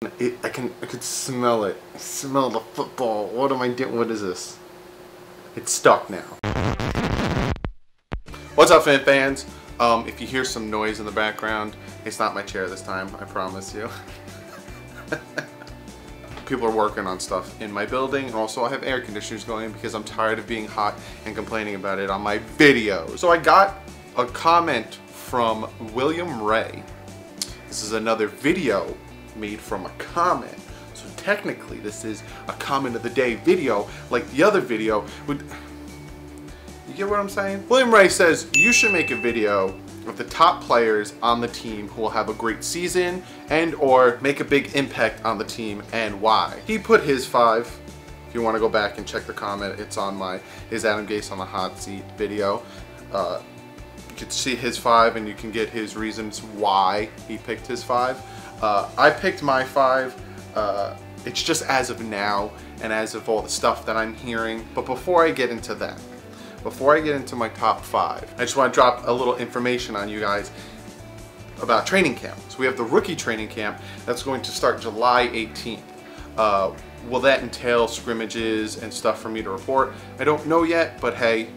I could smell it. I smell the football. What am I doing? What is this? It's stuck now. What's up, fans? If you hear some noise in the background, it's not my chair this time, I promise you. People are working on stuff in my building, and also I have air conditioners going because I'm tired of being hot and complaining about it on my videos. So I got a comment from William Ray. This is another video made from a comment. So technically this is a comment of the day video, like the other video. You get what I'm saying? William Ray says you should make a video of the top players on the team who will have a great season and or make a big impact on the team and why. He put his 5. If you want to go back and check the comment, it's on his Adam Gase on the hot seat video. You can see his 5 and you can get his reasons why he picked his 5. I picked my 5. It's just as of now and as of all the stuff that I'm hearing. But before I get into that, before I get into my top 5, I just want to drop a little information on you guys about training camp. So we have the rookie training camp that's going to start July 18th. Will that entail scrimmages and stuff for me to report? I don't know yet, but hey,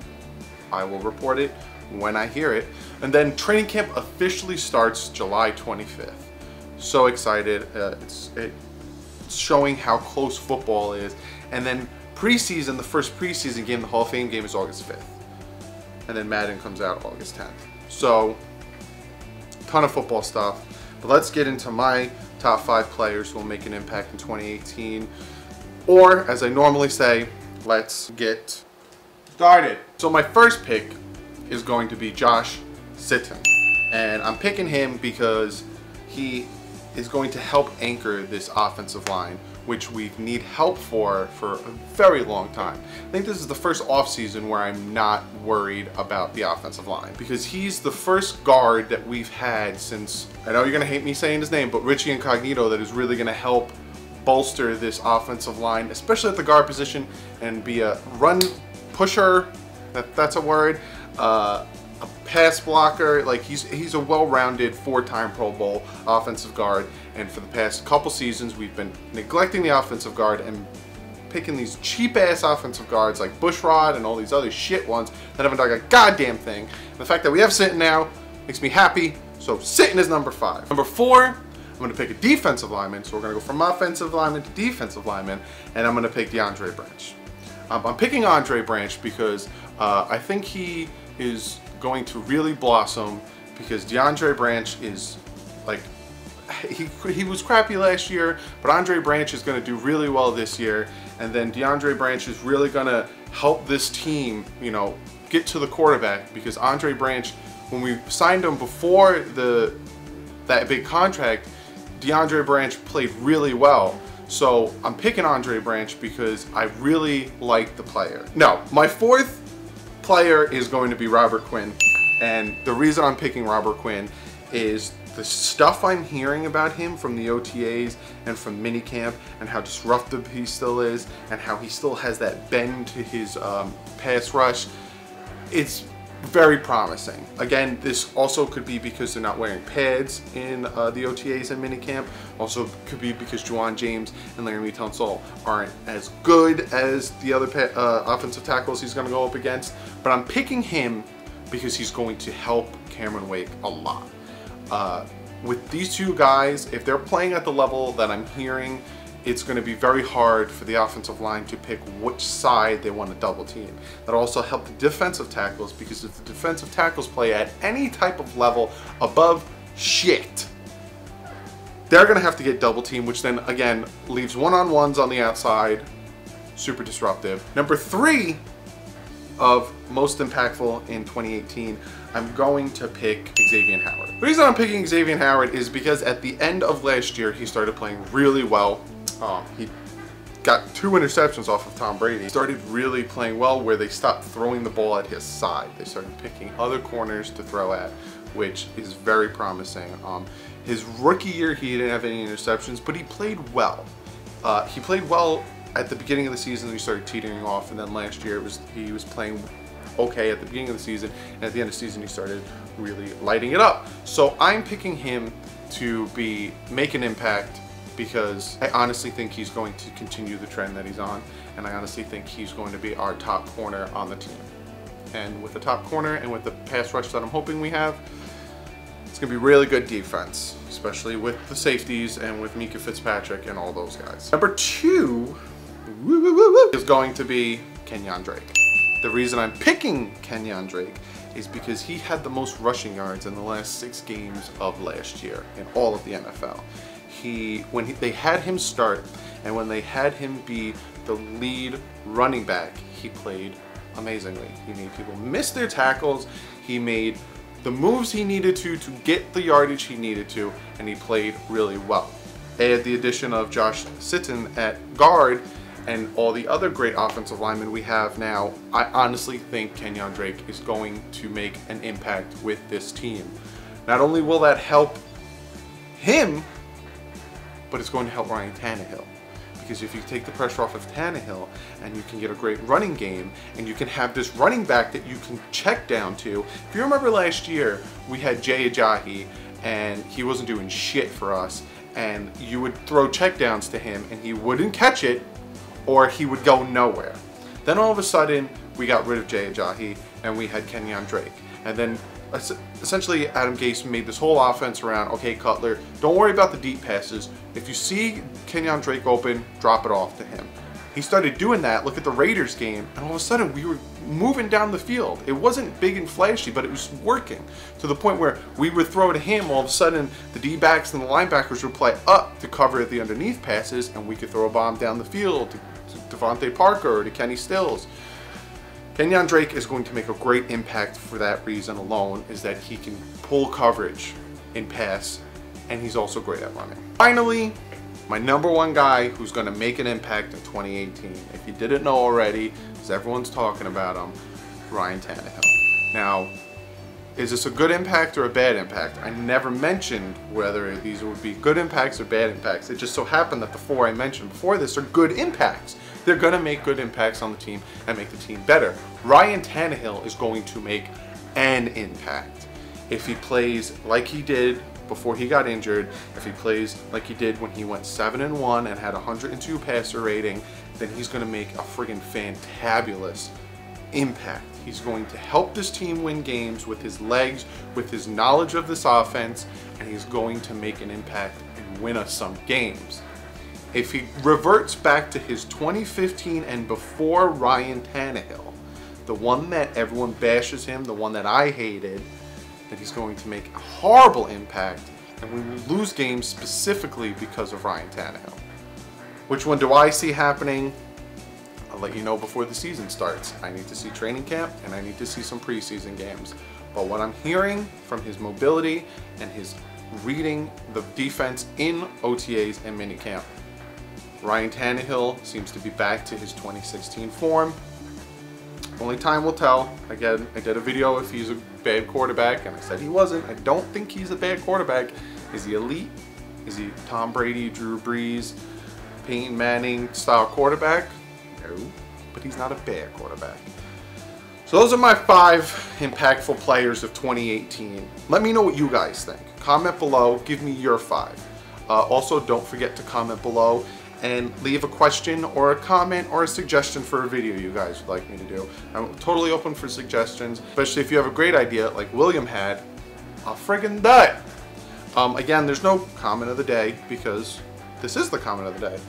I will report it when I hear it. And then training camp officially starts July 25th. So excited. It's showing how close football is. And then preseason, the first preseason game, the Hall of Fame game, is August 5th. And then Madden comes out August 10th. So, ton of football stuff. But let's get into my top 5 players who will make an impact in 2018. Or, as I normally say, let's get started. So my first pick is going to be Josh Sitton. And I'm picking him because he is going to help anchor this offensive line, which we need help for a very long time. I think this is the first offseason where I'm not worried about the offensive line because he's the first guard that we've had since, I know you're gonna hate me saying his name, but Richie Incognito, that is really gonna help bolster this offensive line, especially at the guard position, and be a run pusher, that's a word, a pass blocker. Like he's a well-rounded 4-time Pro Bowl offensive guard, and for the past couple seasons we've been neglecting the offensive guard and picking these cheap-ass offensive guards like Bushrod and all these other shit ones that haven't done a goddamn thing. And the fact that we have Sitton now makes me happy, so Sitton is number 5. Number 4, I'm going to pick a defensive lineman, so we're going to go from offensive lineman to defensive lineman, and I'm going to pick DeAndre Branch. I'm picking Andre Branch because I think he is going to really blossom, because DeAndre Branch is like, he was crappy last year, but Andre Branch is going to do really well this year, and then DeAndre Branch is really going to help this team, you know, get to the quarterback, because Andre Branch, when we signed him before that big contract, DeAndre Branch played really well. So I'm picking Andre Branch because I really like the player. Now, my 4th player is going to be Robert Quinn, and the reason I'm picking Robert Quinn is the stuff I'm hearing about him from the OTAs and from minicamp, and how disruptive he still is, and how he still has that bend to his pass rush. It's very promising. Again, this also could be because they're not wearing pads in the OTAs and minicamp. Also could be because Juwan James and Laremy Tunsil aren't as good as the other offensive tackles he's going to go up against. But I'm picking him because he's going to help Cameron Wake a lot. With these two guys, if they're playing at the level that I'm hearing, it's going to be very hard for the offensive line to pick which side they want to double team. That'll also help the defensive tackles, because if the defensive tackles play at any type of level above shit, they're going to have to get double team, which then again leaves one-on-ones on the outside. Super disruptive. Number 3 of most impactful in 2018, I'm going to pick Xavier Howard. The reason I'm picking Xavier Howard is because at the end of last year he started playing really well. He got 2 interceptions off of Tom Brady. He started really playing well, where they stopped throwing the ball at his side. They started picking other corners to throw at, which is very promising. His rookie year he didn't have any interceptions, but he played well. He played well at the beginning of the season. He started teetering off, and then last year he was playing okay at the beginning of the season, and at the end of the season he started really lighting it up. So I'm picking him to make an impact because I honestly think he's going to continue the trend that he's on, and I honestly think he's going to be our top corner on the team. And with the top corner and with the pass rush that I'm hoping we have, it's going to be really good defense, especially with the safeties and with Mika Fitzpatrick and all those guys. Number 2 is going to be Kenyon Drake. The reason I'm picking Kenyon Drake is because he had the most rushing yards in the last 6 games of last year in all of the NFL. They had him start, and when they had him be the lead running back, he played amazingly. He made people miss their tackles. He made the moves he needed to get the yardage he needed to, and he played really well. They had the addition of Josh Sitton at guard and all the other great offensive linemen we have now. I honestly think Kenyon Drake is going to make an impact with this team. Not only will that help him, but it's going to help Ryan Tannehill. Because if you take the pressure off of Tannehill and you can get a great running game and you can have this running back that you can check down to. If you remember last year, we had Jay Ajayi and he wasn't doing shit for us, and you would throw checkdowns to him and he wouldn't catch it, or he would go nowhere. Then all of a sudden we got rid of Jay Ajayi and we had Kenyon Drake. And then essentially Adam Gase made this whole offense around, okay, Cutler, don't worry about the deep passes. If you see Kenyon Drake open, drop it off to him. He started doing that. Look at the Raiders game, and all of a sudden we were moving down the field. It wasn't big and flashy, but it was working to the point where we would throw to him. All of a sudden the D-backs and the linebackers would play up to cover the underneath passes, and we could throw a bomb down the field to Devontae Parker or to Kenny Stills. Kenyon Drake is going to make a great impact for that reason alone, is that he can pull coverage in pass, and he's also great at running. Finally, my number 1 guy who's going to make an impact in 2018, if you didn't know already, because everyone's talking about him, Ryan Tannehill. Now, is this a good impact or a bad impact? I never mentioned whether these would be good impacts or bad impacts. It just so happened that the 4 I mentioned before this are good impacts. They're going to make good impacts on the team and make the team better. Ryan Tannehill is going to make an impact. If he plays like he did before he got injured, if he plays like he did when he went 7-1 and had 102 passer rating, then he's going to make a friggin' fantabulous impact. He's going to help this team win games with his legs, with his knowledge of this offense, and he's going to make an impact and win us some games. If he reverts back to his 2015 and before Ryan Tannehill, the one that everyone bashes him, the one that I hated, then he's going to make a horrible impact, and we will lose games specifically because of Ryan Tannehill. Which one do I see happening? I'll let you know before the season starts. I need to see training camp, and I need to see some preseason games. But what I'm hearing from his mobility and his reading the defense in OTAs and minicamp, Ryan Tannehill seems to be back to his 2016 form. Only time will tell. Again, I did a video if he's a bad quarterback, and I said he wasn't. I don't think he's a bad quarterback. Is he elite? Is he Tom Brady, Drew Brees, Peyton Manning style quarterback? No, but he's not a bad quarterback. So those are my 5 impactful players of 2018. Let me know what you guys think. Comment below, give me your 5. Also, don't forget to comment below and leave a question or a comment or a suggestion for a video you guys would like me to do. I'm totally open for suggestions, especially if you have a great idea like William had. I'll friggin' do it. Again, there's no comment of the day because this is the comment of the day.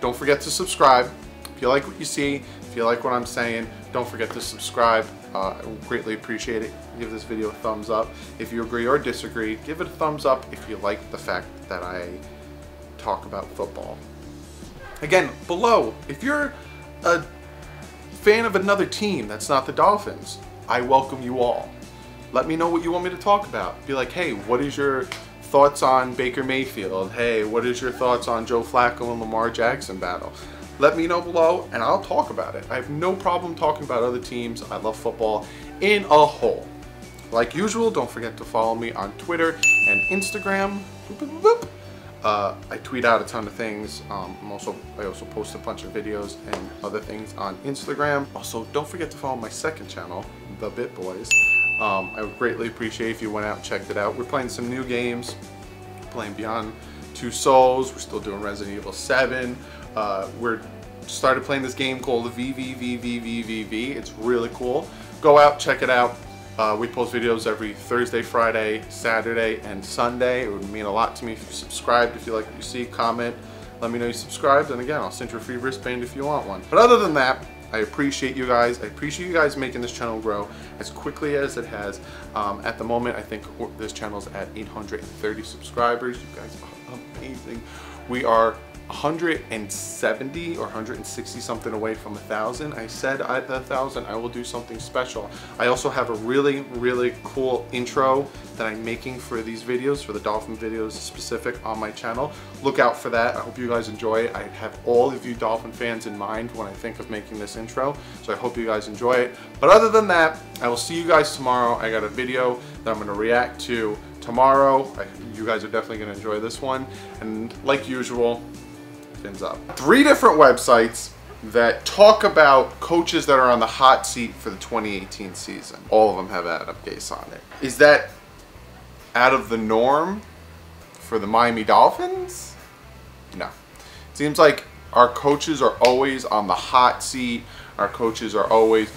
Don't forget to subscribe. If you like what you see, if you like what I'm saying, don't forget to subscribe. I would greatly appreciate it. Give this video a thumbs up. If you agree or disagree, give it a thumbs up if you like the fact that I talk about football. Again, below, if you're a fan of another team that's not the Dolphins, I welcome you all. Let me know what you want me to talk about. Be like, hey, what is your thoughts on Baker Mayfield? Hey, what is your thoughts on Joe Flacco and Lamar Jackson battle? Let me know below and I'll talk about it. I have no problem talking about other teams. I love football in a whole. Like usual, don't forget to follow me on Twitter and Instagram. I tweet out a ton of things. I also post a bunch of videos and other things on Instagram. Also, don't forget to follow my second channel, The Bit Boys. I would greatly appreciate if you went out and checked it out. We're playing some new games, playing Beyond Two Souls. We're still doing Resident Evil 7. We're started playing this game called VVVVVVV. It's really cool. Go out, check it out. We post videos every Thursday, Friday, Saturday, and Sunday. It would mean a lot to me if you subscribed. If you like what you see, comment. Let me know you subscribed, and again, I'll send you a free wristband if you want one. But other than that, I appreciate you guys. I appreciate you guys making this channel grow as quickly as it has. At the moment, I think this channel's at 830 subscribers. You guys are amazing. We are 170 or 160 something away from 1,000. I said at 1,000 I will do something special. I also have a really cool intro that I'm making for these videos, for the Dolphin videos specific on my channel. Look out for that. I hope you guys enjoy it. I have all of you Dolphin fans in mind when I think of making this intro, so I hope you guys enjoy it. But other than that, I will see you guys tomorrow. I got a video that I'm going to react to tomorrow. You guys are definitely going to enjoy this one, and like usual, up. 3 different websites that talk about coaches that are on the hot seat for the 2018 season. All of them have Adam Gase on it. Is that out of the norm for the Miami Dolphins? No. It seems like our coaches are always on the hot seat. Our coaches are always